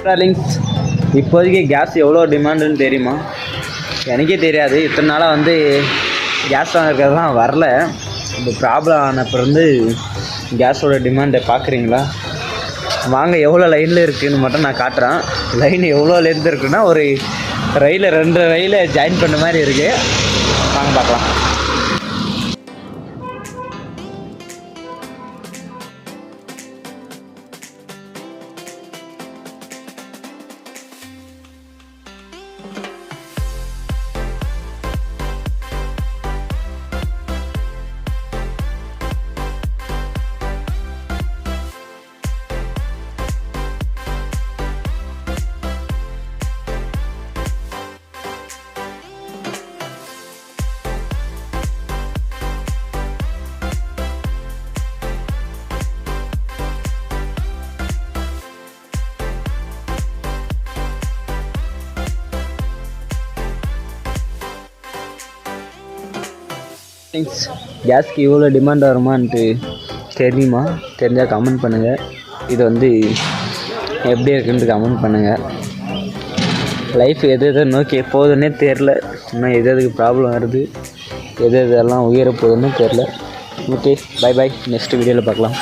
Darlings, இப்போதைக்கு case எவ்வளோ டிமாண்டுன்னு தெரியுமா? எனக்கே தெரியாது. இத்தனை நாளாக வந்து கேஸ் வாங்குறதுலாம் வரல. இப்போ ப்ராப்ளம் ஆனப்போ கேஸோட டிமாண்டை பார்க்குறீங்களா? வாங்க, எவ்வளோ லைனில் இருக்குதுன்னு மட்டும் நான் காட்டுறேன். லைன் எவ்வளோ லென்த் இருக்குன்னா ஒரு ரயிலில் 2 ரயிலை ஜாயின் பண்ண மாதிரி இருக்குது. வாங்க பார்க்கலாம். கேஸ்க்கு இவ்வளோ டிமாண்ட் வருமான்ட்டு தெரியுமா? தெரிஞ்சால் கமெண்ட் பண்ணுங்கள். இது வந்து எப்படி இருக்குன்ட்டு கமெண்ட் பண்ணுங்கள். லைஃப் எது எதை நோக்கி போகுதுன்னே தெரில. இன்னும் எதுக்கு ப்ராப்ளம் வருது, எதெல்லாம் உயர போகுதுன்னு தெரில. Okay, bye bye. நெக்ஸ்ட் வீடியோவில் பார்க்கலாம்.